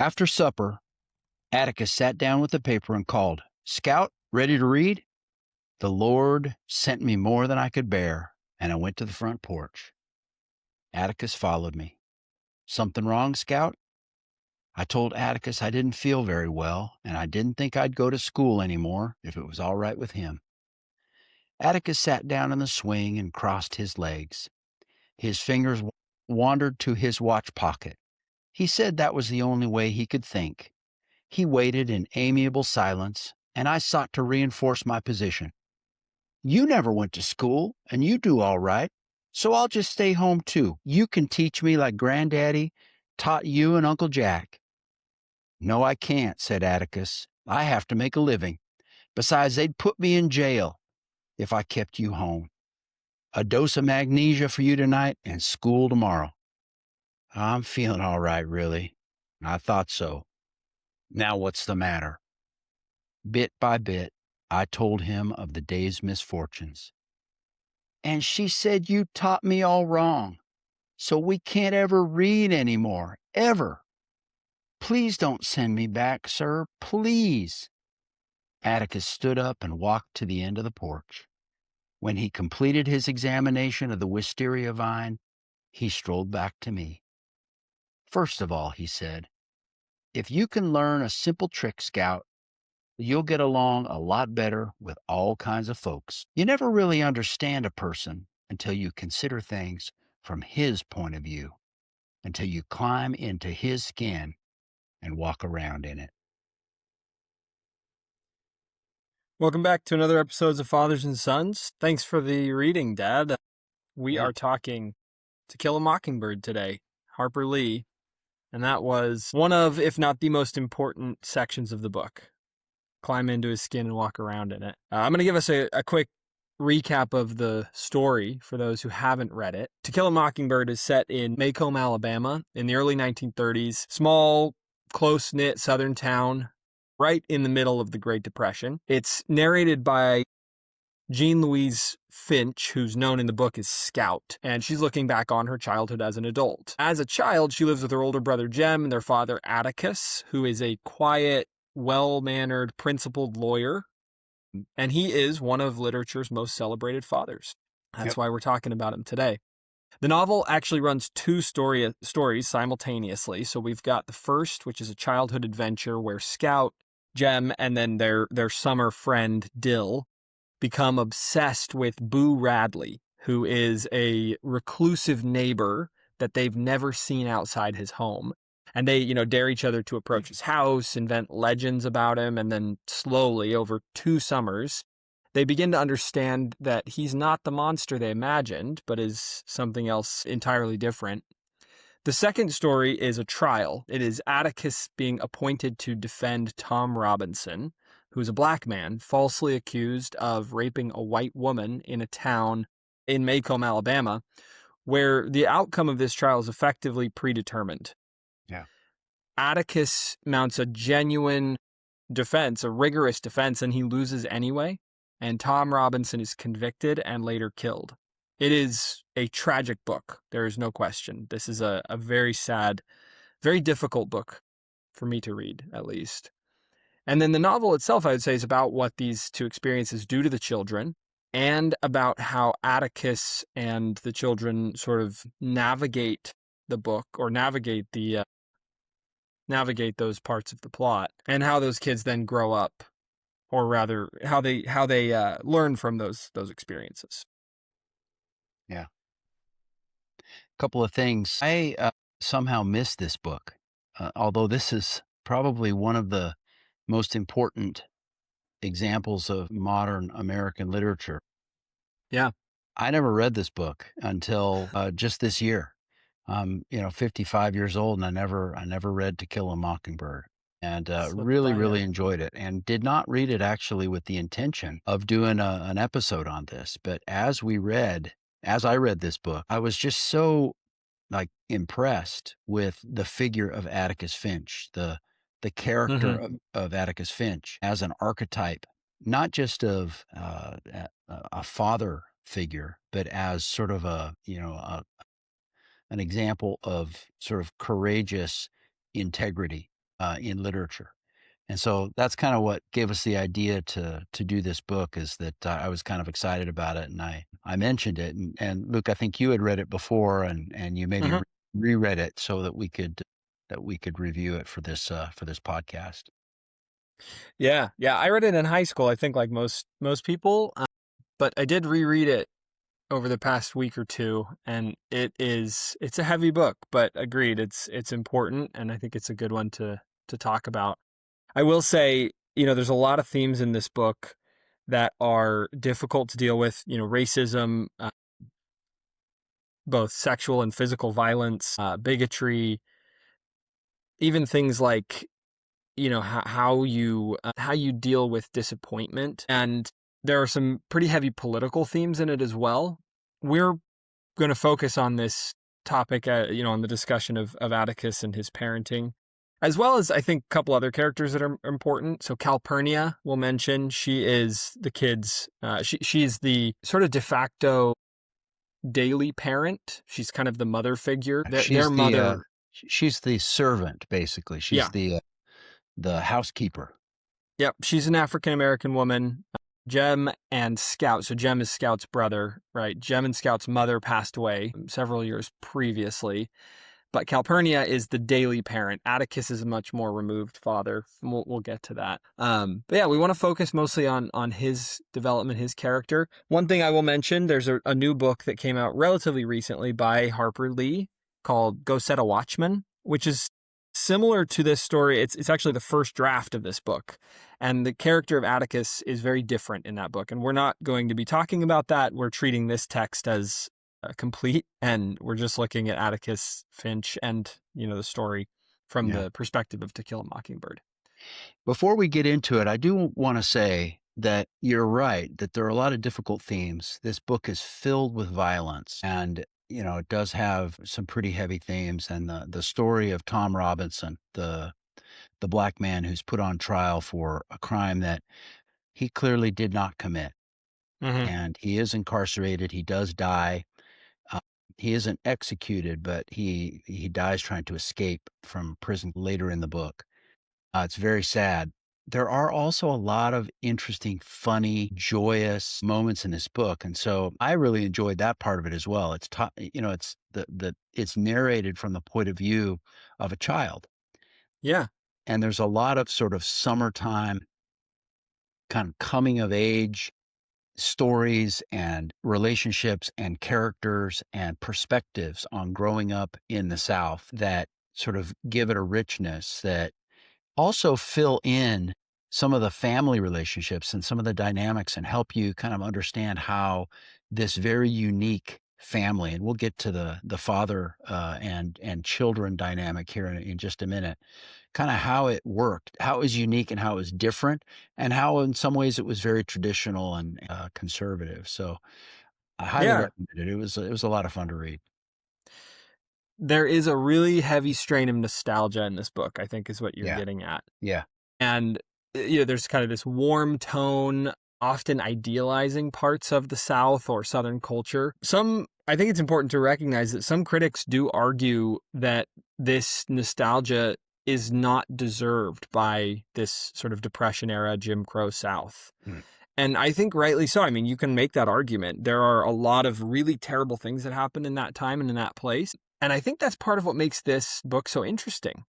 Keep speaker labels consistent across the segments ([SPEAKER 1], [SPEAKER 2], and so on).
[SPEAKER 1] After supper, Atticus sat down with the paper and called, "Scout, ready to read?" The Lord sent me more than I could bear, and I went to the front porch. Atticus followed me. "Something wrong, Scout?" I told Atticus I didn't feel very well, and I didn't think I'd go to school anymore if it was all right with him. Atticus sat down in the swing and crossed his legs. His fingers wandered to his watch pocket. He said that was the only way he could think. He waited in amiable silence, and I sought to reinforce my position. "You never went to school, and you do all right, so I'll just stay home too. You can teach me like Granddaddy taught you and Uncle Jack." "No, I can't," said Atticus. "I have to make a living. Besides, they'd put me in jail if I kept you home. A dose of magnesia for you tonight and school tomorrow." "I'm feeling all right, really." "I thought so. Now what's the matter?" Bit by bit, I told him of the day's misfortunes. "And she said you taught me all wrong, so we can't ever read anymore, ever. Please don't send me back, sir, please." Atticus stood up and walked to the end of the porch. When he completed his examination of the wisteria vine, he strolled back to me. "First of all," he said, "if you can learn a simple trick, Scout, you'll get along a lot better with all kinds of folks. You never really understand a person until you consider things from his point of view, until you climb into his skin and walk around in it."
[SPEAKER 2] Welcome back to another episode of Fathers and Sons. Thanks for the reading, Dad. We are talking To Kill a Mockingbird today, Harper Lee, and that was one of, if not the most important sections of the book. Climb into his skin and walk around in it. I'm going to give us a quick recap of the story for those who haven't read it. To Kill a Mockingbird is set in Macomb, Alabama in the early 1930s. Small, close-knit southern town right in the middle of the Great Depression. It's narrated by Jean Louise Finch, who's known in the book as Scout, and she's looking back on her childhood as an adult. As a child, she lives with her older brother Jem and their father Atticus, who is a quiet, well-mannered, principled lawyer, and he is one of literature's most celebrated fathers. That's why we're talking about him today. The novel actually runs two stories simultaneously. So we've got the first, which is a childhood adventure where Scout, Jem, and then their summer friend Dill become obsessed with Boo Radley, who is a reclusive neighbor that they've never seen outside his home. And they, dare each other to approach his house, invent legends about him, and then slowly, over 2 summers, they begin to understand that he's not the monster they imagined, but is something else entirely different. The second story is a trial. It is Atticus being appointed to defend Tom Robinson, who's a black man falsely accused of raping a white woman in a town in Macomb, Alabama, where the outcome of this trial is effectively predetermined.
[SPEAKER 1] Yeah.
[SPEAKER 2] Atticus mounts a genuine defense, a rigorous defense, and he loses anyway. And Tom Robinson is convicted and later killed. It is a tragic book. There is no question. This is a very sad, very difficult book for me to read, at least. And then the novel itself, I would say, is about what these two experiences do to the children and about how Atticus and the children sort of navigate the book or navigate those parts of the plot and how those kids then grow up. Or rather, how they learn from those experiences.
[SPEAKER 1] Yeah. A couple of things. I somehow missed this book, although this is probably one of the most important examples of modern American literature.
[SPEAKER 2] Yeah.
[SPEAKER 1] I never read this book until just this year. 55 years old, and I never read To Kill a Mockingbird. And really enjoyed it, and did not read it actually with the intention of doing an episode on this. But as I read this book, I was just so impressed with the figure of Atticus Finch, the character of Atticus Finch as an archetype, not just of a father figure, but as sort of an example of sort of courageous integrity. in literature. And so that's kind of what gave us the idea to do this book, is that I was kind of excited about it, and I mentioned it. And Luke, I think you had read it before, and you maybe
[SPEAKER 2] Mhm.
[SPEAKER 1] reread it so that we could review it for this podcast.
[SPEAKER 2] Yeah, yeah. I read it in high school, I think, like most people, but I did reread it over the past week or two, and it's a heavy book, but agreed, it's important, and I think it's a good one to talk about. I will say, there's a lot of themes in this book that are difficult to deal with. Racism, both sexual and physical violence, bigotry, even things like how you deal with disappointment, and there are some pretty heavy political themes in it as well. We're going to focus on this topic, on the discussion of Atticus and his parenting, as well as I think a couple other characters that are important. So Calpurnia we'll mention. She is the kids. She's the sort of de facto daily parent. She's kind of the mother figure. Their mother.
[SPEAKER 1] She's the servant, basically. She's
[SPEAKER 2] Yeah.
[SPEAKER 1] The housekeeper.
[SPEAKER 2] Yep. She's an African American woman. Jem and Scout. So Jem is Scout's brother, right? Jem and Scout's mother passed away several years previously, but Calpurnia is the daily parent. Atticus is a much more removed father. We'll get to that. But yeah, we want to focus mostly on his development, his character. One thing I will mention: there's a new book that came out relatively recently by Harper Lee called "Go Set a Watchman," which is similar to this story. It's actually the first draft of this book, and the character of Atticus is very different in that book. And we're not going to be talking about that. We're treating this text as complete, and we're just looking at Atticus Finch and the story from the perspective of To Kill a Mockingbird.
[SPEAKER 1] Before we get into it, I do want to say that you're right, that there are a lot of difficult themes. This book is filled with violence, and it does have some pretty heavy themes. And the story of Tom Robinson, the black man who's put on trial for a crime that he clearly did not commit, and he is incarcerated. He does die. He isn't executed, but he dies trying to escape from prison later in the book. It's very sad. There are also a lot of interesting, funny, joyous moments in this book, and so I really enjoyed that part of it as well. It's it's it's narrated from the point of view of a child.
[SPEAKER 2] Yeah.
[SPEAKER 1] And there's a lot of sort of summertime kind of coming of age stories and relationships and characters and perspectives on growing up in the South that sort of give it a richness, that also fill in some of the family relationships and some of the dynamics and help you kind of understand how this very unique family, and we'll get to the father and children dynamic here in just a minute, kind of how it worked, how it was unique and how it was different, and how in some ways it was very traditional and conservative. So I highly
[SPEAKER 2] Yeah.
[SPEAKER 1] recommend it. It was a lot of fun to read.
[SPEAKER 2] There is a really heavy strain of nostalgia in this book, I think, is what you're
[SPEAKER 1] Yeah.
[SPEAKER 2] getting at.
[SPEAKER 1] Yeah.
[SPEAKER 2] And there's kind of this warm tone, often idealizing parts of the South or Southern culture. I think it's important to recognize that some critics do argue that this nostalgia is not deserved by this sort of Depression era Jim Crow South. And I think rightly so. I mean, you can make that argument. There are a lot of really terrible things that happened in that time and in that place. And I think that's part of what makes this book so interesting.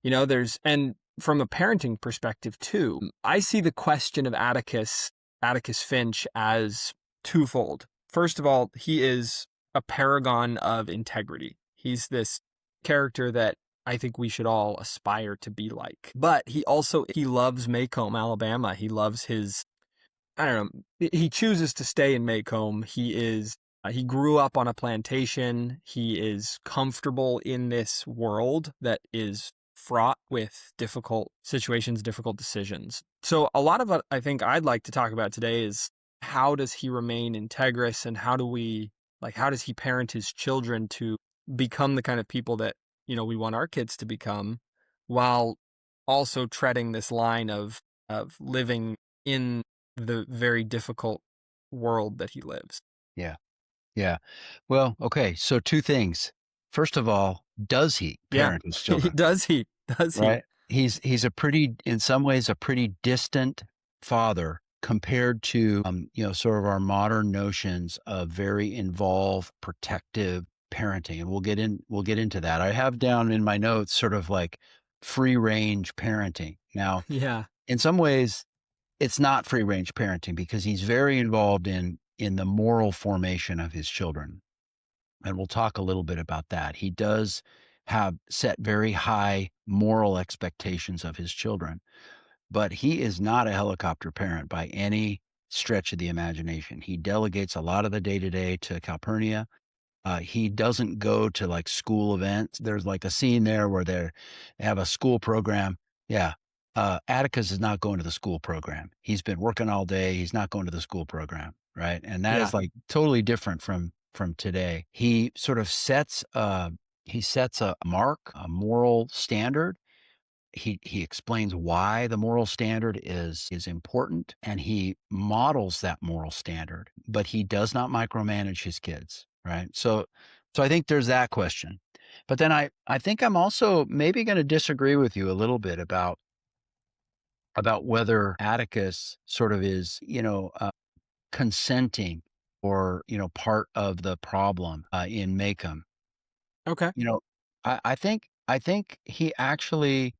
[SPEAKER 2] And from a parenting perspective too, I see the question of Atticus Finch as twofold. First of all, he is a paragon of integrity. He's this character that I think we should all aspire to be like. But he loves Maycomb, Alabama. He loves he chooses to stay in Maycomb. He grew up on a plantation. He is comfortable in this world that is fraught with difficult situations, difficult decisions. So a lot of what I think I'd like to talk about today is how does he remain integrous, and how does he parent his children to become the kind of people that, we want our kids to become, while also treading this line of living in the very difficult world that he lives.
[SPEAKER 1] Yeah. Yeah. Well, okay. So two things. First of all, does he parent his children?
[SPEAKER 2] Does he?
[SPEAKER 1] Right. he's in some ways a pretty distant father compared to sort of our modern notions of very involved, protective parenting. And we'll get into that. I have down in my notes sort of like free range parenting. Now,
[SPEAKER 2] Yeah.
[SPEAKER 1] in some ways, it's not free range parenting because he's very involved in the moral formation of his children. And we'll talk a little bit about that. He does have set very high moral expectations of his children, but he is not a helicopter parent by any stretch of the imagination. He delegates a lot of the day-to-day to Calpurnia. He doesn't go to like school events. There's like a scene there where they have a school program. Yeah. Atticus is not going to the school program. He's been working all day. He's not going to the school program. Right. And that
[SPEAKER 2] Yeah.
[SPEAKER 1] is like totally different from today. He sort of sets a mark, a moral standard. He explains why the moral standard is important, and he models that moral standard, but he does not micromanage his kids, right? So I think there's that question. But then I think I'm also maybe going to disagree with you a little bit about whether Atticus sort of is, consenting or, part of the problem in Maycomb.
[SPEAKER 2] Okay.
[SPEAKER 1] I think he actually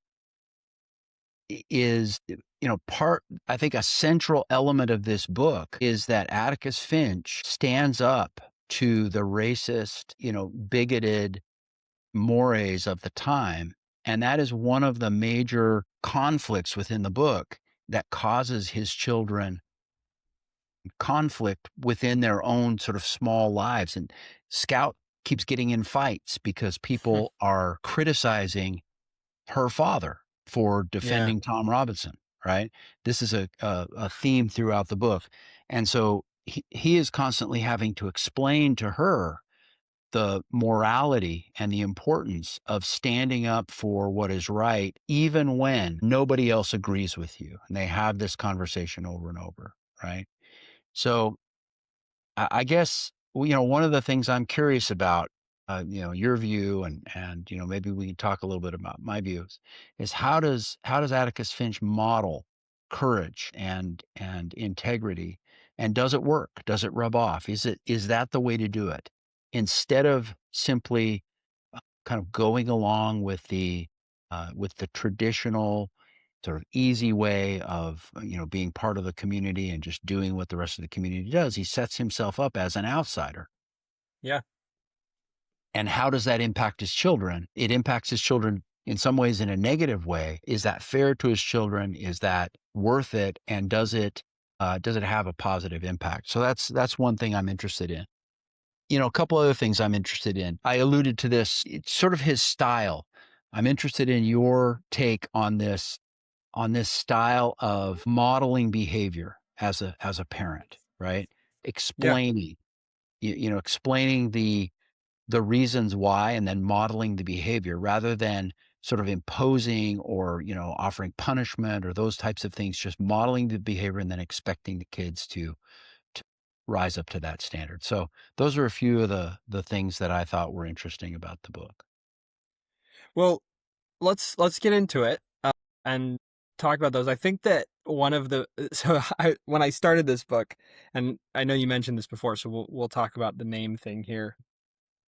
[SPEAKER 1] is, I think a central element of this book is that Atticus Finch stands up to the racist, bigoted mores of the time. And that is one of the major conflicts within the book that causes his children conflict within their own sort of small lives. And Scout keeps getting in fights because people are criticizing her father for defending Tom Robinson, right? This is a theme throughout the book. And so he is constantly having to explain to her the morality and the importance of standing up for what is right, even when nobody else agrees with you. And they have this conversation over and over, right? So I guess, one of the things I'm curious about, your view and, maybe we can talk a little bit about my views, is how does Atticus Finch model courage and integrity? And does it work? Does it rub off? Is that the way to do it? Instead of simply kind of going along with the traditional sort of easy way of, being part of the community and just doing what the rest of the community does. He sets himself up as an outsider.
[SPEAKER 2] Yeah.
[SPEAKER 1] And how does that impact his children? It impacts his children in some ways in a negative way. Is that fair to his children? Is that worth it? And does it have a positive impact? So that's one thing I'm interested in. A couple other things I'm interested in. I alluded to this. It's sort of his style. I'm interested in your take on this style of modeling behavior as a parent, right? Explaining, explaining the reasons why, and then modeling the behavior rather than sort of imposing or, offering punishment or those types of things, just modeling the behavior and then expecting the kids to rise up to that standard. So those are a few of the things that I thought were interesting about the book.
[SPEAKER 2] Well, let's get into it and talk about those. I think that one of the when I started this book, and I know you mentioned this before, so we'll talk about the name thing here.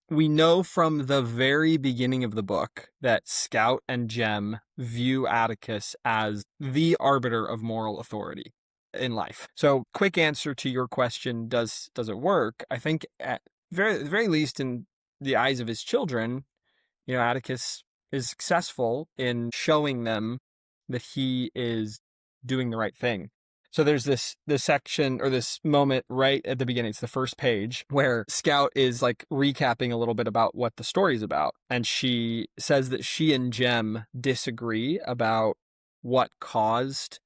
[SPEAKER 2] We know from the very beginning of the book that Scout and Jem view Atticus as the arbiter of moral authority in life. So, quick answer to your question, does it work? I think at the very least in the eyes of his children, Atticus is successful in showing them that he is doing the right thing. So there's this section or this moment right at the beginning. It's the first page where Scout is like recapping a little bit about what the story's about. And she says that she and Jem disagree about what caused.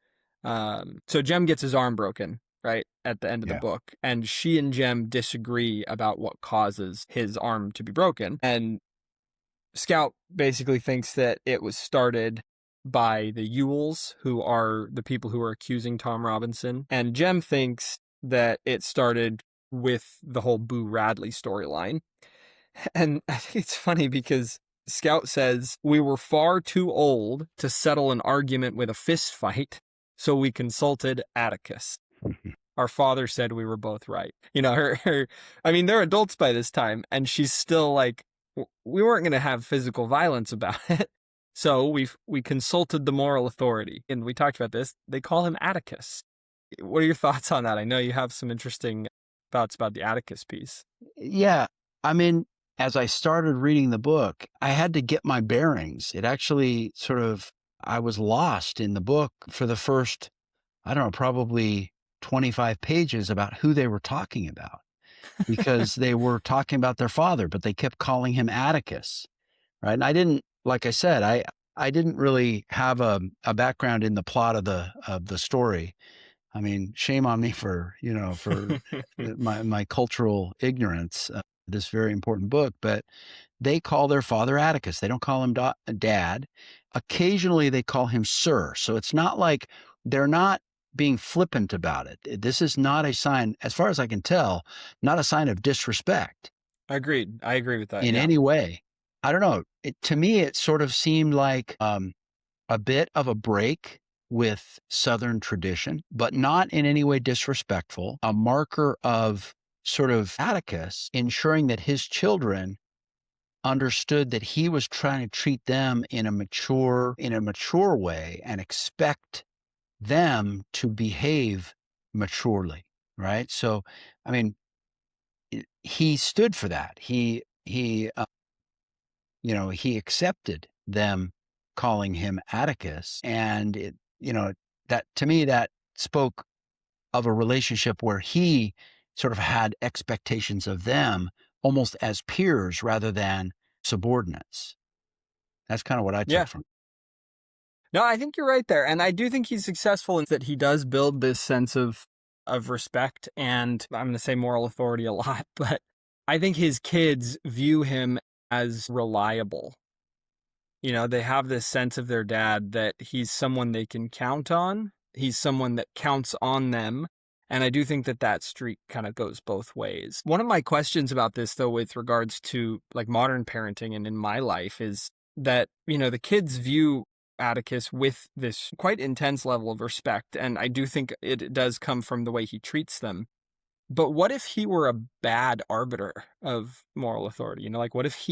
[SPEAKER 2] So Jem gets his arm broken, right, at the end of the book. And she and Jem disagree about what causes his arm to be broken. And Scout basically thinks that it was started by the Ewells, who are the people who are accusing Tom Robinson. And Jem thinks that it started with the whole Boo Radley storyline. And I think it's funny because Scout says, "We were far too old to settle an argument with a fist fight, so we consulted Atticus. Our father said we were both right." You know, I mean, they're adults by this time, and she's still like, we weren't going to have physical violence about it. So we consulted the moral authority. And we talked about this. They call him Atticus. What are your thoughts on that? I know you have some interesting thoughts about the Atticus piece.
[SPEAKER 1] Yeah. I mean, as I started reading the book, I had to get my bearings. It actually I was lost in the book for the first, I don't know, probably 25 pages about who they were talking about, because they were talking about their father, but they kept calling him Atticus. Right. And I didn't, like I said, I didn't really have a background in the plot of the story. I mean, shame on me for my cultural ignorance, this very important book, but they call their father Atticus. They don't call him dad. Occasionally they call him sir. So it's not like they're not being flippant about it. This is not a sign, as far as I can tell, not a sign of disrespect.
[SPEAKER 2] Agreed. I agree with that.
[SPEAKER 1] In any way. I don't know. To me, it sort of seemed like a bit of a break with Southern tradition, but not in any way disrespectful, a marker of sort of Atticus ensuring that his children understood that he was trying to treat them in a mature way and expect them to behave maturely, right? So, I mean, he stood for that. He accepted them calling him Atticus, and that to me, that spoke of a relationship where he sort of had expectations of them almost as peers rather than subordinates. That's kind of what I took from it.
[SPEAKER 2] No, I think you're right there. And I do think he's successful in that he does build this sense of respect, and I'm going to say moral authority a lot, but I think his kids view him as reliable. You know, they have this sense of their dad that he's someone they can count on. He's someone that counts on them. And I do think that streak kind of goes both ways. One of my questions about this, though, with regards to like modern parenting and in my life, is that, the kids view Atticus with this quite intense level of respect. And I do think it does come from the way he treats them. But what if he were a bad arbiter of moral authority? Like what if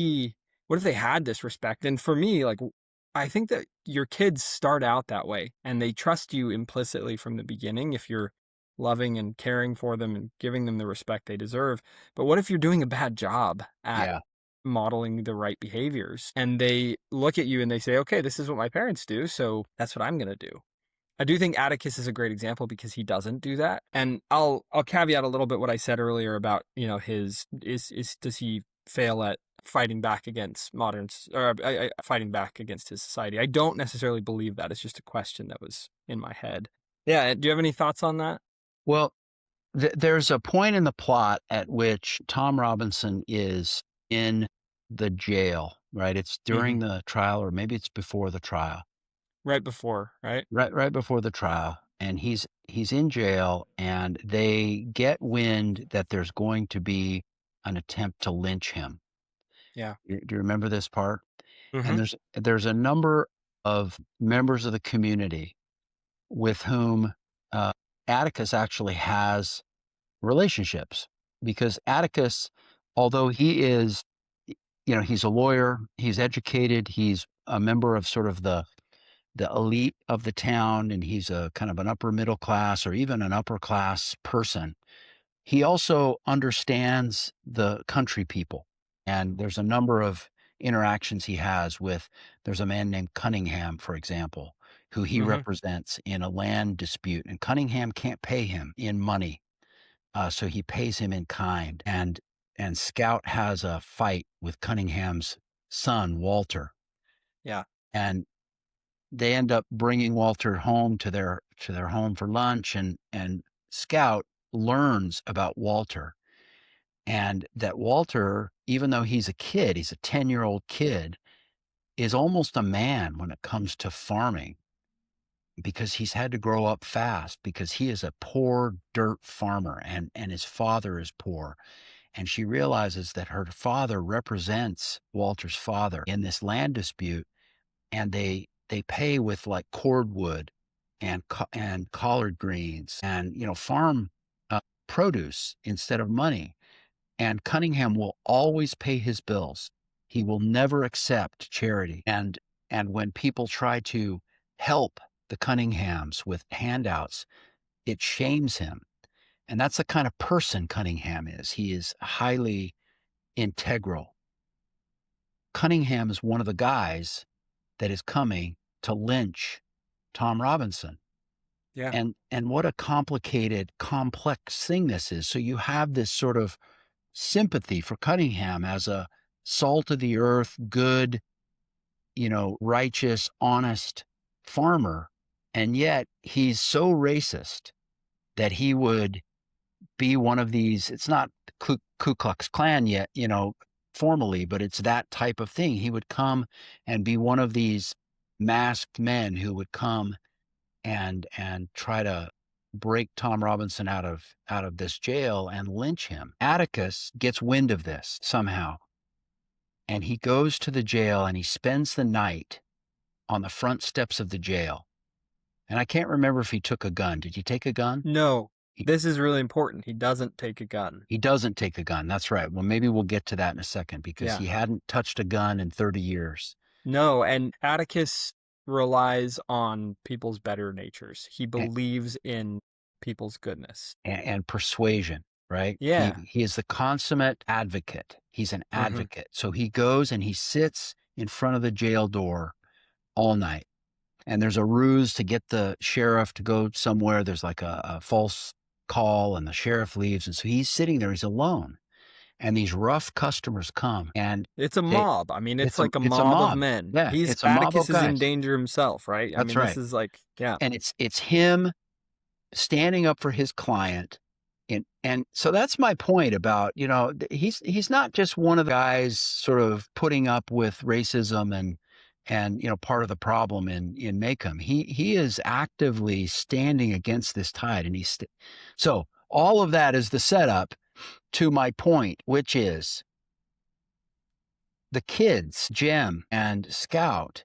[SPEAKER 2] they had this respect? And for me, like, I think that your kids start out that way and they trust you implicitly from the beginning if you're loving and caring for them and giving them the respect they deserve. But what if you're doing a bad job at modeling the right behaviors, and they look at you and they say, okay, this is what my parents do, so that's what I'm going to do. I do think Atticus is a great example because he doesn't do that. And I'll caveat a little bit what I said earlier about, does he fail at fighting back against fighting back against his society? I don't necessarily believe that. It's just a question that was in my head. Yeah. Do you have any thoughts on that?
[SPEAKER 1] Well, there's a point in the plot at which Tom Robinson is in the jail, right? It's during the trial, or maybe it's before the trial.
[SPEAKER 2] Right before, right?
[SPEAKER 1] Right before the trial. And he's in jail, and they get wind that there's going to be an attempt to lynch him.
[SPEAKER 2] Yeah.
[SPEAKER 1] Do you remember this part? And there's a number of members of the community with whom Atticus actually has relationships, because Atticus, although he is, he's a lawyer, he's educated, he's a member of sort of the elite of the town, and he's a kind of an upper middle class or even an upper class person. He also understands the country people. And there's a number of interactions he has with, there's a man named Cunningham, for example, who he represents in a land dispute. And Cunningham can't pay him in money. So he pays him in kind. And Scout has a fight with Cunningham's son, Walter.
[SPEAKER 2] Yeah.
[SPEAKER 1] And they end up bringing Walter home to their home for lunch. And Scout learns about Walter, and that Walter, even though he's a kid, he's a 10-year-old kid, is almost a man when it comes to farming, because he's had to grow up fast, because he is a poor dirt farmer, and his father is poor. And she realizes that her father represents Walter's father in this land dispute, and they pay with like cordwood and collard greens and farm produce instead of money. And Cunningham will always pay his bills. He will never accept charity. And when people try to help the Cunninghams with handouts, it shames him. And that's the kind of person Cunningham is. He is highly integral. Cunningham is one of the guys that is coming to lynch Tom Robinson.
[SPEAKER 2] Yeah.
[SPEAKER 1] And what a complicated, complex thing this is. So you have this sort of sympathy for Cunningham as a salt of the earth, good, righteous, honest farmer. And yet he's so racist that he would be one of these, it's not Ku Klux Klan yet, formally, but it's that type of thing. He would come and be one of these masked men who would come and try to break Tom Robinson out of this jail and lynch him. Atticus gets wind of this somehow, and he goes to the jail and he spends the night on the front steps of the jail. And I can't remember if he took a gun. Did he take a gun?
[SPEAKER 2] No. This is really important. He doesn't take a gun.
[SPEAKER 1] He doesn't take a gun. That's right. Well, maybe we'll get to that in a second, because he hadn't touched a gun in 30 years.
[SPEAKER 2] No, and Atticus relies on people's better natures. He believes in people's goodness.
[SPEAKER 1] And persuasion, right?
[SPEAKER 2] Yeah.
[SPEAKER 1] He is the consummate advocate. He's an advocate. So he goes and he sits in front of the jail door all night. And there's a ruse to get the sheriff to go somewhere. There's like a false call, and the sheriff leaves. And so he's sitting there, he's alone. And these rough customers come, and
[SPEAKER 2] it's a mob. I mean, it's like a mob of men.
[SPEAKER 1] Yeah,
[SPEAKER 2] Atticus is in danger himself, right?
[SPEAKER 1] That's right.
[SPEAKER 2] This is like,
[SPEAKER 1] And it's him standing up for his client. And so that's my point about, he's not just one of the guys sort of putting up with racism and part of the problem in Maycomb. He is actively standing against this tide. And so all of that is the setup to my point, which is the kids, Jem and Scout,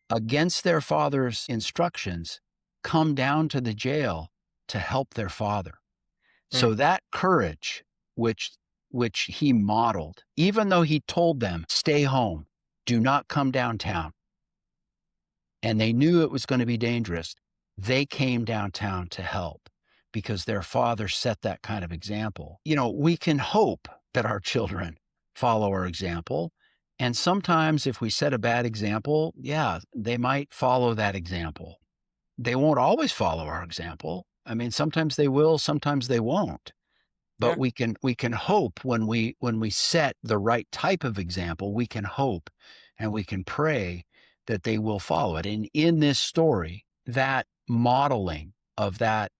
[SPEAKER 1] against their father's instructions, come down to the jail to help their father. So that courage, which he modeled, even though he told them, stay home, do not come downtown, and they knew it was going to be dangerous, they came downtown to help because their father set that kind of example. We can hope that our children follow our example. And sometimes if we set a bad example, they might follow that example. They won't always follow our example. I mean, sometimes they will, sometimes they won't. But we can hope when we set the right type of example, we can hope and we can pray that they will follow it. And in this story, that modeling of that,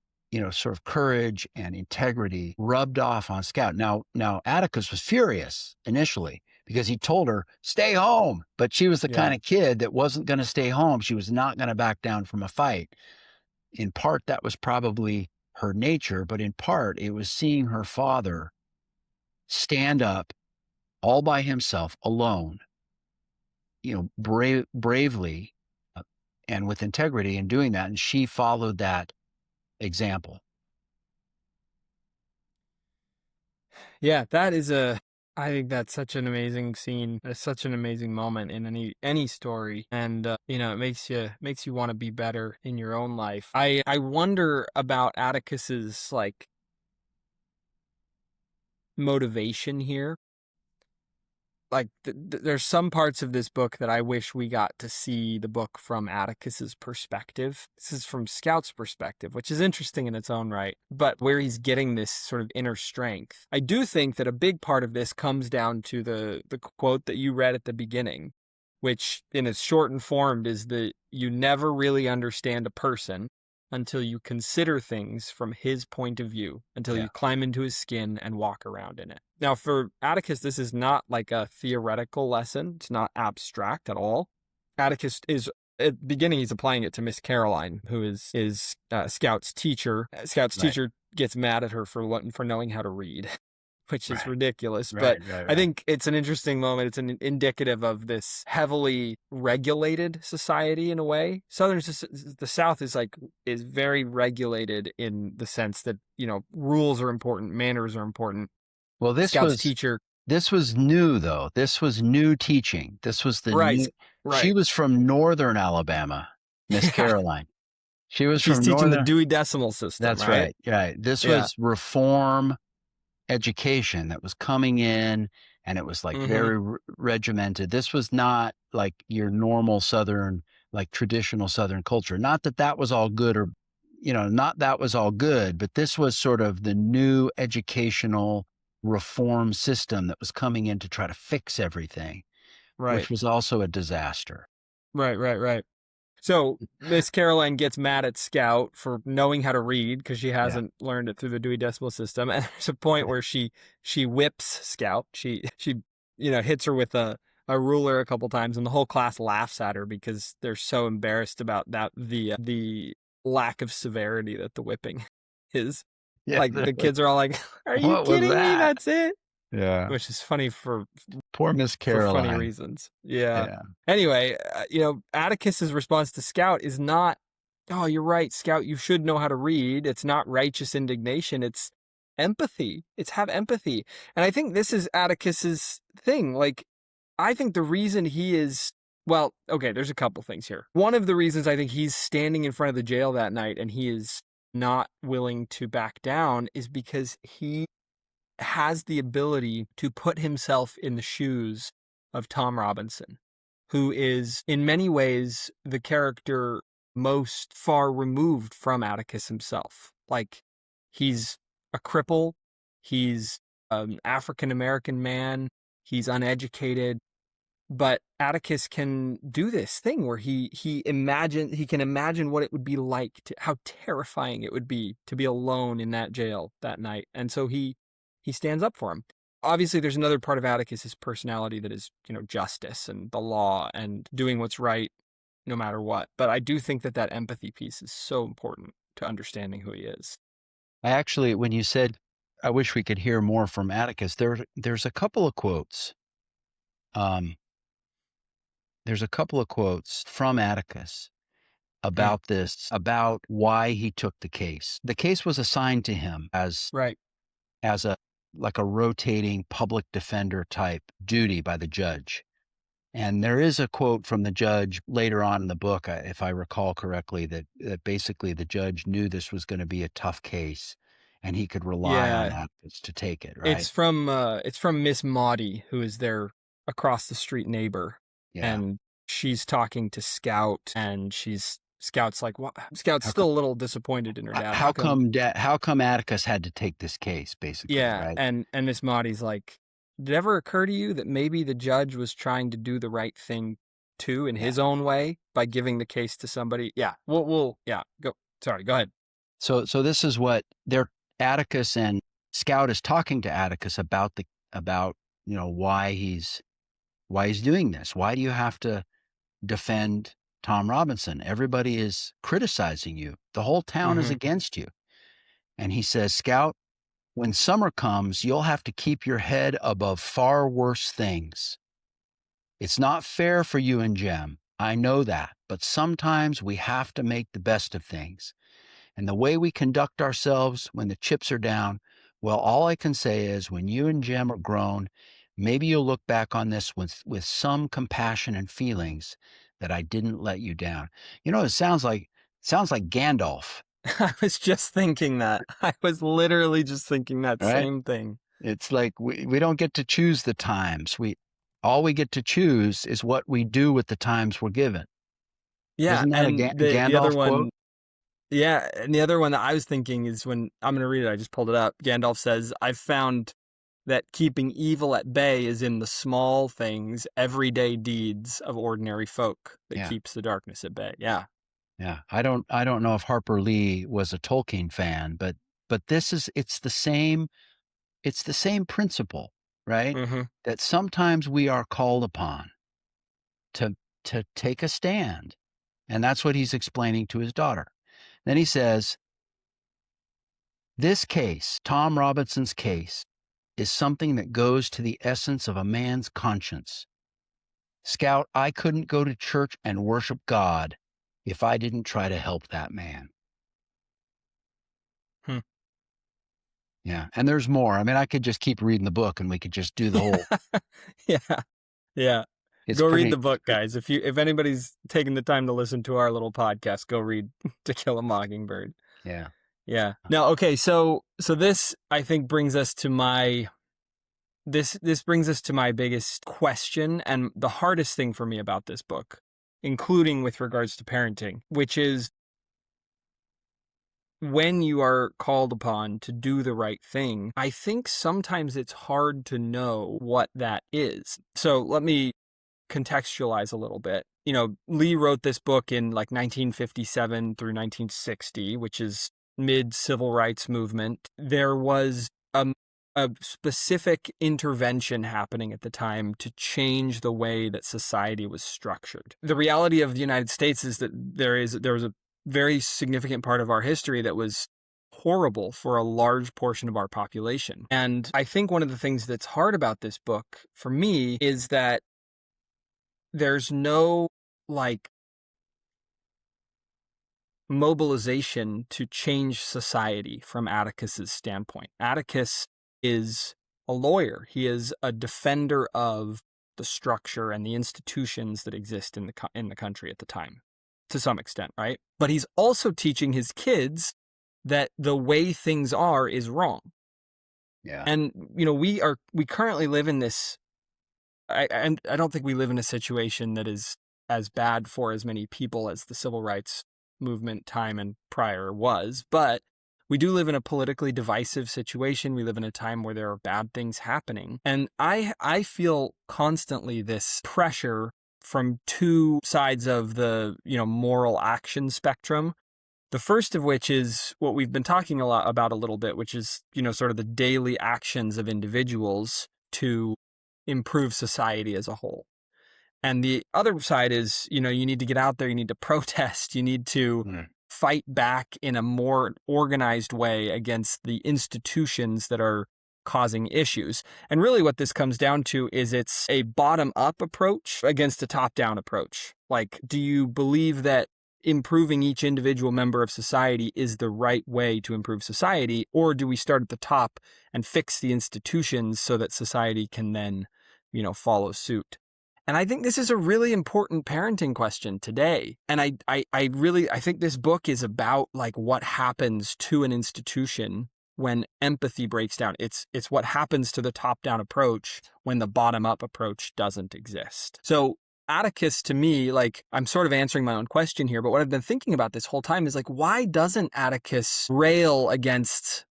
[SPEAKER 1] sort of courage and integrity rubbed off on Scout. Now Atticus was furious initially because he told her, stay home. But she was the kind of kid that wasn't going to stay home. She was not going to back down from a fight. In part, that was probably her nature, but in part, it was seeing her father stand up all by himself, alone, bravely and with integrity in doing that. And she followed that example.
[SPEAKER 2] Yeah, I think that's such an amazing scene. It's such an amazing moment in any story. And, it makes you want to be better in your own life. I wonder about Atticus's motivation here. There's some parts of this book that I wish we got to see the book from Atticus's perspective. This is from Scout's perspective, which is interesting in its own right, but where he's getting this sort of inner strength. I do think that a big part of this comes down to the quote that you read at the beginning, which in its shortened form is that you never really understand a person until you consider things from his point of view, until you climb into his skin and walk around in it. Now, for Atticus, this is not like a theoretical lesson. It's not abstract at all. Atticus is, at the beginning, he's applying it to Miss Caroline, who is Scout's teacher. Scout's teacher gets mad at her for knowing how to read. which is
[SPEAKER 1] Right.
[SPEAKER 2] ridiculous.
[SPEAKER 1] Right,
[SPEAKER 2] But
[SPEAKER 1] right,
[SPEAKER 2] I
[SPEAKER 1] right.
[SPEAKER 2] think it's an interesting moment. It's an indicative of this heavily regulated society in a way. The South is very regulated in the sense that, rules are important, manners are important.
[SPEAKER 1] Well,
[SPEAKER 2] Scout's teacher.
[SPEAKER 1] this was new though. This was new teaching. This was the
[SPEAKER 2] Right,
[SPEAKER 1] new. She
[SPEAKER 2] right.
[SPEAKER 1] was from Northern Alabama, Miss
[SPEAKER 2] Yeah.
[SPEAKER 1] Caroline. She was
[SPEAKER 2] She's
[SPEAKER 1] from
[SPEAKER 2] teaching the
[SPEAKER 1] Northern.
[SPEAKER 2] Dewey Decimal System,
[SPEAKER 1] That's
[SPEAKER 2] right?
[SPEAKER 1] right. Right. This
[SPEAKER 2] Yeah.
[SPEAKER 1] was reform education that was coming in, and it was like very regimented. This was not like your normal Southern, like traditional Southern culture. Not that that was all good, or not that was all good, but this was sort of the new educational reform system that was coming in to try to fix everything,
[SPEAKER 2] Right.
[SPEAKER 1] which was also a disaster.
[SPEAKER 2] Right. So Miss Caroline gets mad at Scout for knowing how to read because she hasn't learned it through the Dewey Decimal System. And there's a point where she whips Scout. She hits her with a ruler a couple times, and the whole class laughs at her because they're so embarrassed about the lack of severity that the whipping is.
[SPEAKER 1] Yeah,
[SPEAKER 2] Like the kids are all like, "Are you
[SPEAKER 1] what was
[SPEAKER 2] kidding me?
[SPEAKER 1] that?"
[SPEAKER 2] That's it."
[SPEAKER 1] Yeah.
[SPEAKER 2] Which is funny for
[SPEAKER 1] Poor Miss Caroline.
[SPEAKER 2] funny reasons. Yeah.
[SPEAKER 1] Yeah.
[SPEAKER 2] Anyway, Atticus's response to Scout is not, "Oh, you're right, Scout, you should know how to read." It's not righteous indignation. It's empathy. It's have empathy. And I think this is Atticus's thing. Like, I think the reason he is, well, okay, there's a couple things here. One of the reasons I think he's standing in front of the jail that night and he is not willing to back down is because he has the ability to put himself in the shoes of Tom Robinson, who is in many ways the character most far removed from Atticus himself. Like, he's a cripple, he's an African-American man, he's uneducated, but Atticus can do this thing where he can imagine what it would be like, how terrifying it would be to be alone in that jail that night. And so he stands up for him. Obviously, there's another part of Atticus's personality that is, justice and the law and doing what's right no matter what. But I do think that empathy piece is so important to understanding who he is.
[SPEAKER 1] I actually, when you said, I wish we could hear more from Atticus, there's a couple of quotes. There's a couple of quotes from Atticus about this, about why he took the case. The case was assigned to him as a rotating public defender type duty by the judge. And there is a quote from the judge later on in the book, if I recall correctly, that basically the judge knew this was going to be a tough case and he could rely on Atticus to take it, right?
[SPEAKER 2] It's from Miss Maudie, who is their across the street neighbor. Yeah. And she's talking to Scout, and Scout's like, "What?" Scout's still a little disappointed in her dad.
[SPEAKER 1] How come Atticus had to take this case, basically?
[SPEAKER 2] Yeah,
[SPEAKER 1] right?
[SPEAKER 2] and Miss Maudie's like, "Did it ever occur to you that maybe the judge was trying to do the right thing too in his own way by giving the case to somebody?" Yeah, go ahead.
[SPEAKER 1] So this is what Atticus and Scout is talking to Atticus about why he's doing this. Why do you have to defend Tom Robinson? Everybody is criticizing you. The whole town is against you. And he says, "Scout, when summer comes, you'll have to keep your head above far worse things. It's not fair for you and Jem. I know that, but sometimes we have to make the best of things. And the way we conduct ourselves when the chips are down, well, all I can say is when you and Jem are grown, maybe you'll look back on this with some compassion and feelings that I didn't let you down." It sounds like Gandalf.
[SPEAKER 2] I was just thinking that. I was literally just thinking that same thing.
[SPEAKER 1] It's like we don't get to choose the times. All we get to choose is what we do with the times we're given.
[SPEAKER 2] Yeah,
[SPEAKER 1] isn't that
[SPEAKER 2] and
[SPEAKER 1] a Gandalf
[SPEAKER 2] the other one
[SPEAKER 1] quote?
[SPEAKER 2] Yeah, and the other one that I was thinking is when I'm going to read it. I just pulled it up. Gandalf says, "I've found that keeping evil at bay is in the small things, everyday deeds of ordinary folk that keeps the darkness at bay." Yeah.
[SPEAKER 1] Yeah. I don't know if Harper Lee was a Tolkien fan, but it's the same principle, right? That sometimes we are called upon to take a stand. And that's what he's explaining to his daughter. Then he says, this case, Tom Robinson's case, is something that goes to the essence of a man's conscience. Scout, I couldn't go to church and worship God if I didn't try to help that man. Yeah. And there's more. I mean, I could just keep reading the book and we could just do the whole.
[SPEAKER 2] Yeah.
[SPEAKER 1] It's
[SPEAKER 2] go
[SPEAKER 1] pretty,
[SPEAKER 2] read the book, guys. If anybody's taking the time to listen to our little podcast, go read To Kill a Mockingbird.
[SPEAKER 1] Yeah.
[SPEAKER 2] Yeah. Now, okay, so this I think brings us to my this brings us to my biggest question and the hardest thing for me about this book, including with regards to parenting, which is when you are called upon to do the right thing, I think sometimes it's hard to know what that is. So let me contextualize a little bit. Lee wrote this book in like 1957 through 1960, which is mid-civil rights movement. There was a specific intervention happening at the time to change the way that society was structured. The reality of the United States is that there was a very significant part of our history that was horrible for a large portion of our population. And I think one of the things that's hard about this book for me is that there's no mobilization to change society from Atticus's standpoint. Atticus is a lawyer. He is a defender of the structure and the institutions that exist in the country at the time, to some extent, right? But he's also teaching his kids that the way things are is wrong.
[SPEAKER 1] Yeah.
[SPEAKER 2] And we currently live in this. I don't think we live in a situation that is as bad for as many people as the civil rights movement time and prior was, but we do live in a politically divisive situation. We live in a time where there are bad things happening. And I feel constantly this pressure from two sides of the, moral action spectrum. The first of which is what we've been talking about a little bit, which is, sort of the daily actions of individuals to improve society as a whole. And the other side is, you need to get out there, you need to protest, you need to fight back in a more organized way against the institutions that are causing issues. And really what this comes down to is it's a bottom-up approach against a top-down approach. Like, do you believe that improving each individual member of society is the right way to improve society, or do we start at the top and fix the institutions so that society can then, follow suit? And I think this is a really important parenting question today. And I think this book is about what happens to an institution when empathy breaks down. It's what happens to the top-down approach when the bottom-up approach doesn't exist. So Atticus, to me, I'm sort of answering my own question here, but what I've been thinking about this whole time is why doesn't Atticus rail against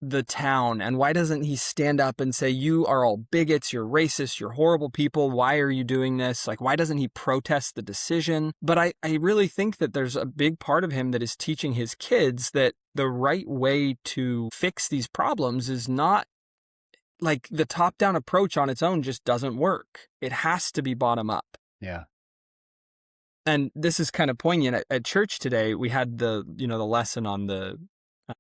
[SPEAKER 2] the town, and why doesn't he stand up and say, you are all bigots, you're racist, you're horrible people, why are you doing this? Why doesn't he protest the decision? But I really think that there's a big part of him that is teaching his kids that the right way to fix these problems is not the top-down approach on its own just doesn't work. It has to be bottom up.
[SPEAKER 1] Yeah.
[SPEAKER 2] And this is kind of poignant. At church today, we had the lesson on the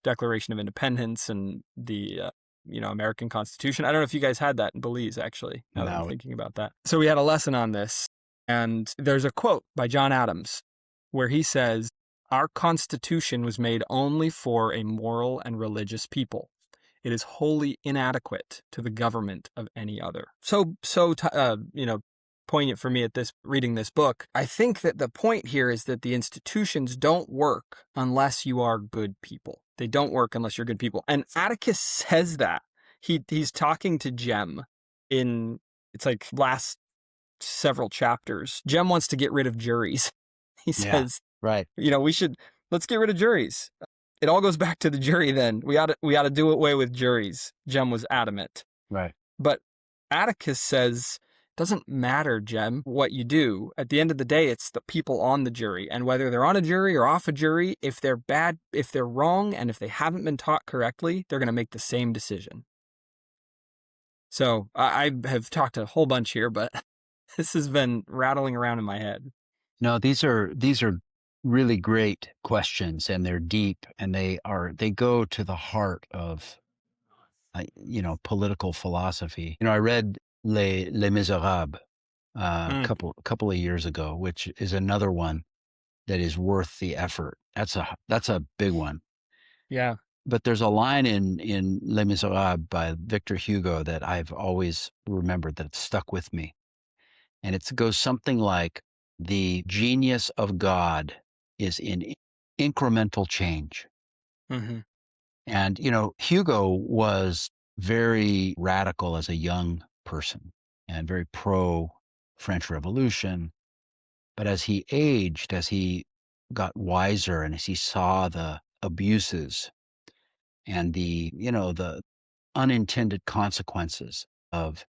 [SPEAKER 2] Declaration of Independence and the American Constitution. I don't know if you guys had that in Belize, actually, now that I'm thinking about that. So we had a lesson on this, and there's a quote by John Adams where he says, "Our Constitution was made only for a moral and religious people. It is wholly inadequate to the government of any other." So poignant for me at reading this book. I think that the point here is that the institutions don't work unless you are good people. They don't work unless you're good people. And Atticus says that. He's talking to Jem in, it's last several chapters. Jem wants to get rid of juries. He says,
[SPEAKER 1] right.
[SPEAKER 2] Let's get rid of juries. It all goes back to the jury then. We ought to do away with juries. Jem was adamant.
[SPEAKER 1] Right.
[SPEAKER 2] But Atticus says, doesn't matter, Jem, what you do. At the end of the day, it's the people on the jury. And whether they're on a jury or off a jury, if they're bad, if they're wrong, and if they haven't been taught correctly, they're going to make the same decision. So I have talked a whole bunch here, but this has been rattling around in my head.
[SPEAKER 1] No, these are really great questions, and they're deep, and they go to the heart of political philosophy. I read Les Miserables a
[SPEAKER 2] Mm,
[SPEAKER 1] couple of years ago, which is another one that is worth the effort. That's a big one.
[SPEAKER 2] yeah.
[SPEAKER 1] But there's a line in Les Miserables by Victor Hugo that I've always remembered, that stuck with me. And it goes something like, the genius of God is in incremental change.
[SPEAKER 2] Hmm.
[SPEAKER 1] And, Hugo was very radical as a young person and very pro French Revolution. But as he aged, as he got wiser, and as he saw the abuses and the unintended consequences of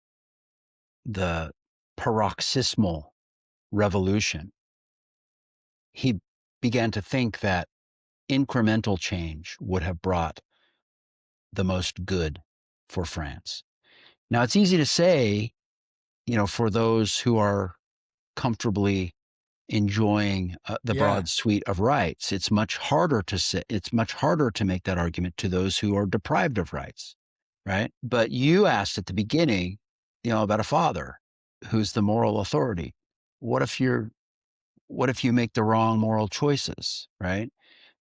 [SPEAKER 1] the paroxysmal revolution, he began to think that incremental change would have brought the most good for France. Now, it's easy to say, for those who are comfortably enjoying the
[SPEAKER 2] Yeah.
[SPEAKER 1] broad suite of rights. It's much harder to make that argument to those who are deprived of rights, right? But you asked at the beginning, about a father who's the moral authority. What if you make the wrong moral choices, right?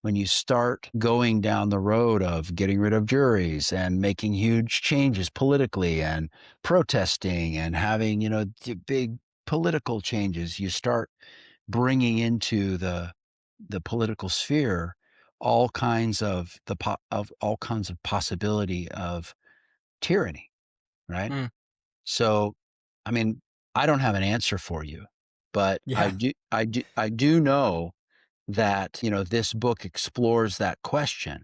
[SPEAKER 1] When you start going down the road of getting rid of juries and making huge changes politically and protesting and having, big political changes, you start bringing into the political sphere all kinds of all kinds of possibility of tyranny, right?
[SPEAKER 2] Mm,
[SPEAKER 1] So, I mean, I don't have an answer for you, but
[SPEAKER 2] yeah.
[SPEAKER 1] I do know that, this book explores that question.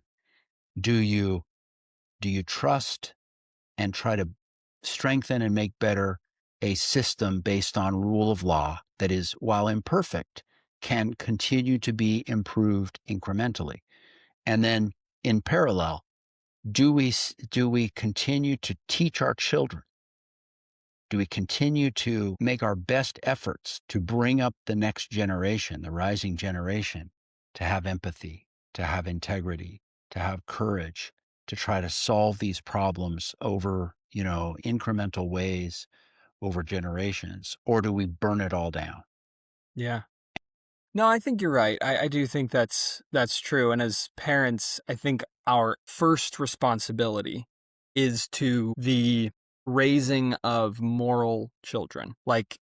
[SPEAKER 1] Do you trust and try to strengthen and make better a system based on rule of law that is, while imperfect, can continue to be improved incrementally? And then in parallel, do we continue to teach our children? Do we continue to make our best efforts to bring up the next generation, the rising generation, to have empathy, to have integrity, to have courage, to try to solve these problems over, incremental ways over generations? Or do we burn it all down?
[SPEAKER 2] Yeah. No, I think you're right. I do think that's true. And as parents, I think our first responsibility is to the raising of moral children. Like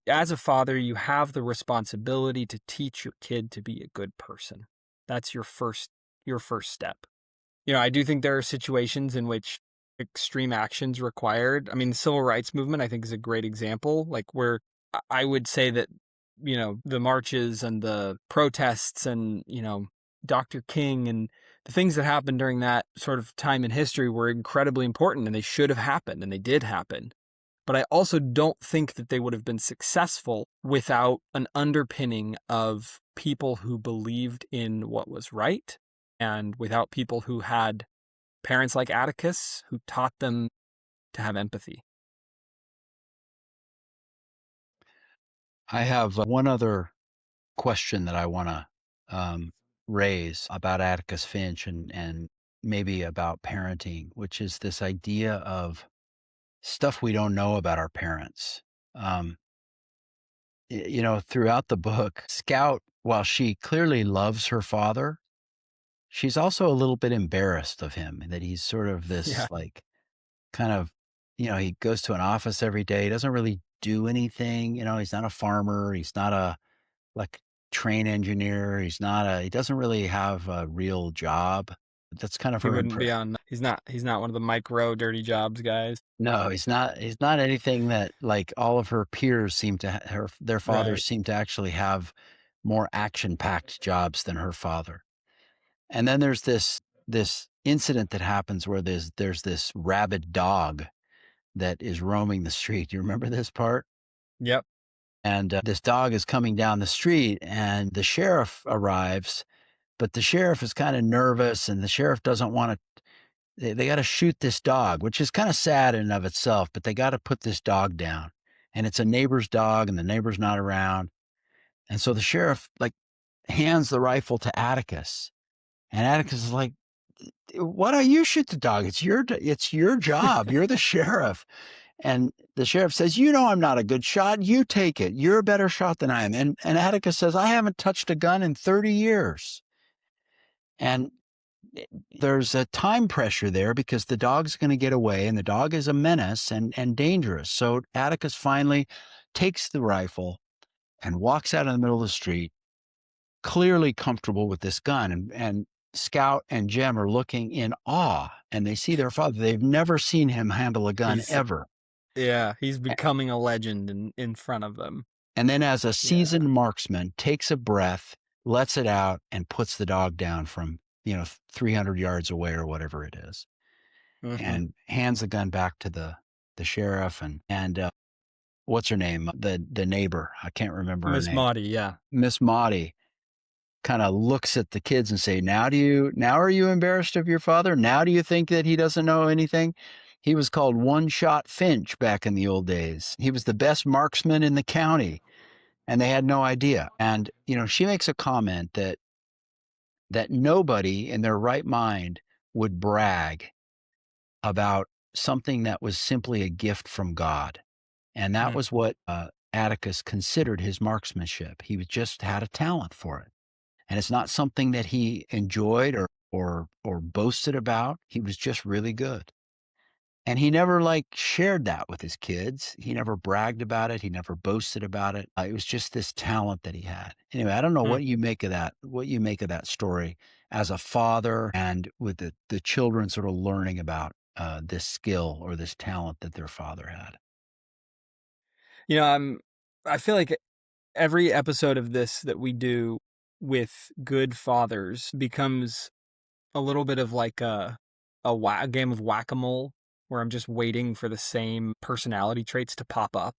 [SPEAKER 2] as a father, you have the responsibility to teach your kid to be a good person. That's your first step. I do think there are situations in which extreme actions required. I mean, the civil rights movement, I think, is a great example, like where I would say that, the marches and the protests and, Dr. King and the things that happened during that sort of time in history were incredibly important, and they should have happened, and they did happen. But I also don't think that they would have been successful without an underpinning of people who believed in what was right, and without people who had parents like Atticus who taught them to have empathy.
[SPEAKER 1] I have one other question that I want to raise about Atticus Finch and maybe about parenting, which is this idea of stuff we don't know about our parents. Um, throughout the book, Scout, while she clearly loves her father, she's also a little bit embarrassed of him, that he's sort of
[SPEAKER 2] Yeah.
[SPEAKER 1] this, like, kind of, he goes to an office every day. He doesn't really do anything. He's not a farmer. He's not a, like, train engineer. He doesn't really have a real job. That's kind of
[SPEAKER 2] He
[SPEAKER 1] her
[SPEAKER 2] wouldn't be
[SPEAKER 1] impression.
[SPEAKER 2] on he's not one of the micro dirty jobs guys.
[SPEAKER 1] No, he's not anything that, like, all of her peers seem to their fathers
[SPEAKER 2] Right.
[SPEAKER 1] seem to actually have more action-packed jobs than her father. And then there's this incident that happens where there's this rabid dog that is roaming the street. You remember this part?
[SPEAKER 2] Yep.
[SPEAKER 1] And this dog is coming down the street, and the sheriff arrives, but the sheriff is kind of nervous, and the sheriff doesn't want to. They got to shoot this dog, which is kind of sad in and of itself, but they got to put this dog down. And it's a neighbor's dog, and the neighbor's not around. And so the sheriff, like, hands the rifle to Atticus. And Atticus is like, why don't you shoot the dog? It's your job. You're the sheriff. And the sheriff says, I'm not a good shot. You take it. You're a better shot than I am. And Atticus says, I haven't touched a gun in 30 years. And there's a time pressure there because the dog's going to get away, and the dog is a menace and dangerous. So Atticus finally takes the rifle and walks out in the middle of the street, clearly comfortable with this gun. And Scout and Jem are looking in awe, and they see their father. They've never seen him handle a gun ever.
[SPEAKER 2] Yeah, he's becoming a legend in front of them.
[SPEAKER 1] And then as a seasoned marksman, takes a breath, lets it out, and puts the dog down from 300 yards away or whatever it is, and hands the gun back to the sheriff and what's her name, the neighbor, I can't remember her name.
[SPEAKER 2] Miss Maudie, yeah.
[SPEAKER 1] Miss Maudie kind of looks at the kids and say, now are you embarrassed of your father? Now do you think that he doesn't know anything? He was called One-Shot Finch back in the old days. He was the best marksman in the county, and they had no idea. And she makes a comment that nobody in their right mind would brag about something that was simply a gift from God. And that was what Atticus considered his marksmanship. He just had a talent for it. And it's not something that he enjoyed or boasted about. He was just really good. And he never shared that with his kids. He never bragged about it. He never boasted about it. It was just this talent that he had. Anyway, I don't know what you make of that story as a father, and with the children sort of learning about this skill or this talent that their father had.
[SPEAKER 2] I feel like every episode of this that we do with good fathers becomes a little bit of like a game of whack-a-mole, where I'm just waiting for the same personality traits to pop up.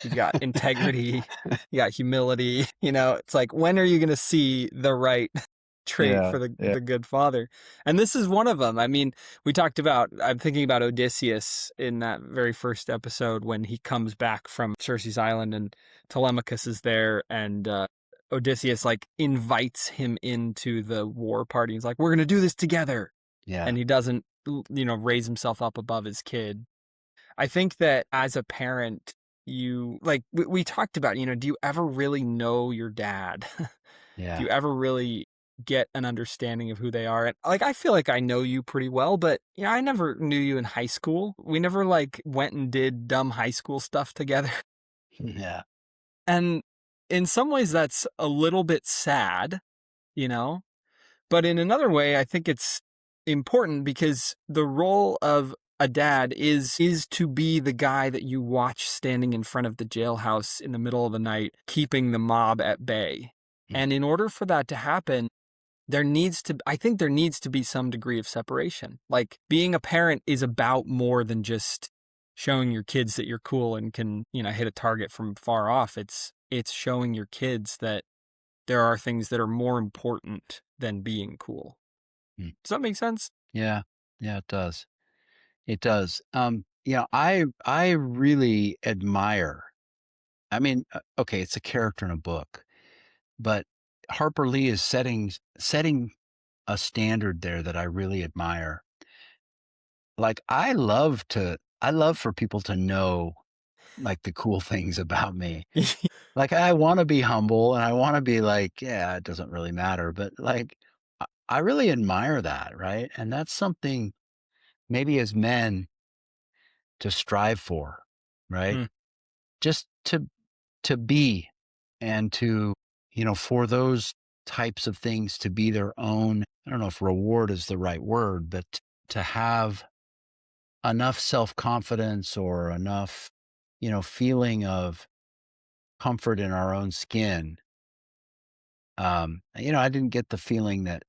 [SPEAKER 2] You've got integrity, you got humility, it's like, when are you going to see the right trait for the good father? And this is one of them. I mean, I'm thinking about Odysseus in that very first episode when he comes back from Circe's island and Telemachus is there, and Odysseus invites him into the war party. He's like, we're going to do this together.
[SPEAKER 1] Yeah.
[SPEAKER 2] And he doesn't, raise himself up above his kid. I think that as a parent, we talked about, do you ever really know your dad?
[SPEAKER 1] Yeah.
[SPEAKER 2] Do you ever really get an understanding of who they are? And I feel like I know you pretty well, but I never knew you in high school. We never went and did dumb high school stuff together.
[SPEAKER 1] Yeah.
[SPEAKER 2] And in some ways that's a little bit sad, but in another way, I think it's important, because the role of a dad is to be the guy that you watch standing in front of the jailhouse in the middle of the night, keeping the mob at bay. And in order for that to happen, there needs to be some degree of separation. Being a parent is about more than just showing your kids that you're cool and can, hit a target from far off. It's showing your kids that there are things that are more important than being cool. Does that make sense?
[SPEAKER 1] Yeah. Yeah, it does. It does. I really admire, okay, it's a character in a book, but Harper Lee is setting a standard there that I really admire. I love for people to know the cool things about me. I want to be humble, and I want to be it doesn't really matter, but I really admire that, right? And that's something maybe as men to strive for, right? Just to be, and to, for those types of things to be their own. I don't know if reward is the right word, but to have enough self-confidence or enough, feeling of comfort in our own skin. I didn't get the feeling that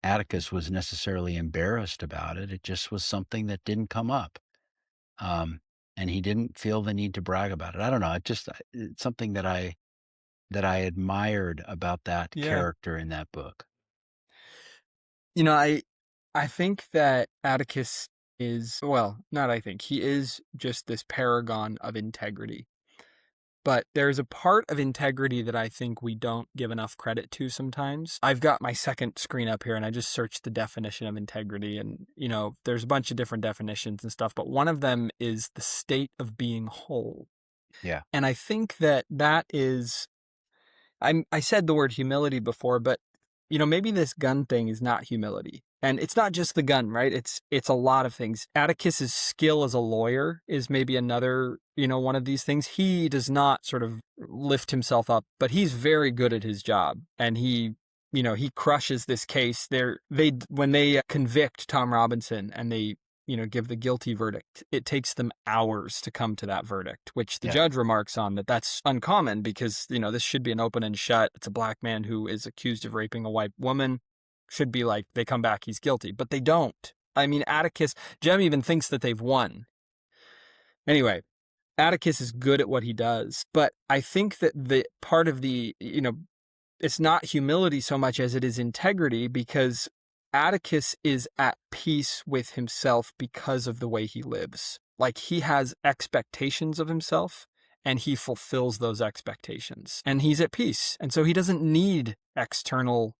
[SPEAKER 1] Atticus was necessarily embarrassed about it. It just was something that didn't come up. And he didn't feel the need to brag about it. I don't know. It's something that I admired about that character in that book.
[SPEAKER 2] I think that Atticus is, well, not I think, he is just this paragon of integrity. But there's a part of integrity that I think we don't give enough credit to sometimes. I've got my second screen up here and I just searched the definition of integrity, and, there's a bunch of different definitions and stuff, but one of them is the state of being whole.
[SPEAKER 1] Yeah.
[SPEAKER 2] And I think that is, I said the word humility before, but maybe this gun thing is not humility. And it's not just the gun, right? It's a lot of things. Atticus's skill as a lawyer is maybe another, one of these things. He does not sort of lift himself up, but he's very good at his job. And he crushes this case. When they convict Tom Robinson and they, give the guilty verdict, it takes them hours to come to that verdict, which the judge remarks on that's uncommon because, this should be an open and shut. It's a black man who is accused of raping a white woman. Should be like, they come back, he's guilty, but they don't. I mean, Jem even thinks that they've won. Anyway, Atticus is good at what he does, but I think that the part of the, it's not humility so much as it is integrity, because Atticus is at peace with himself because of the way he lives. Like, he has expectations of himself and he fulfills those expectations and he's at peace. And so he doesn't need external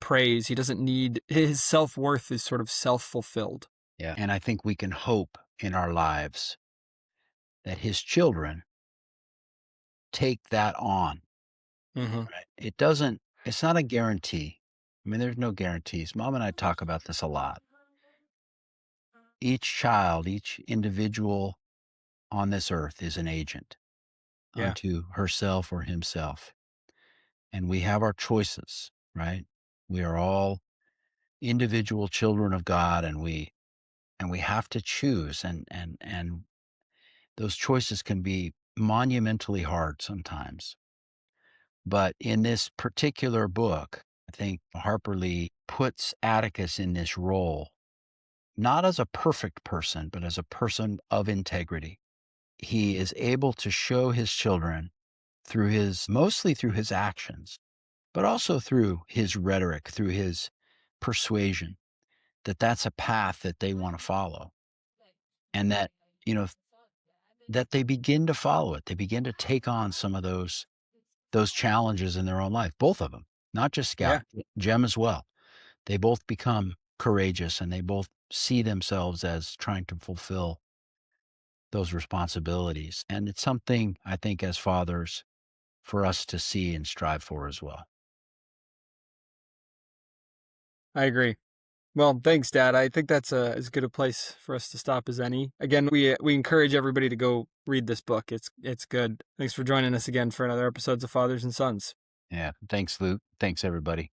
[SPEAKER 2] praise. He doesn't need, his self-worth is sort of self-fulfilled.
[SPEAKER 1] Yeah. And I think we can hope in our lives that his children take that on.
[SPEAKER 2] Mm-hmm.
[SPEAKER 1] Right? It's not a guarantee. I mean, there's no guarantees. Mom and I talk about this a lot. Each child, each individual on this earth is an agent unto herself or himself. And we have our choices, right? We are all individual children of God, and we have to choose, and those choices can be monumentally hard sometimes. But in this particular book, I think Harper Lee puts Atticus in this role, not as a perfect person, but as a person of integrity. He is able to show his children mostly through his actions, but also through his rhetoric, through his persuasion, that's a path that they want to follow. And that, that they begin to follow it. They begin to take on some of those challenges in their own life, both of them, not just Scout, Jem as well. They both become courageous and they both see themselves as trying to fulfill those responsibilities. And it's something, I think, as fathers, for us to see and strive for as well.
[SPEAKER 2] I agree. Well, thanks, Dad. I think that's as good a place for us to stop as any. Again, we encourage everybody to go read this book. It's good. Thanks for joining us again for another episode of Fathers and Sons.
[SPEAKER 1] Yeah. Thanks, Luke. Thanks, everybody.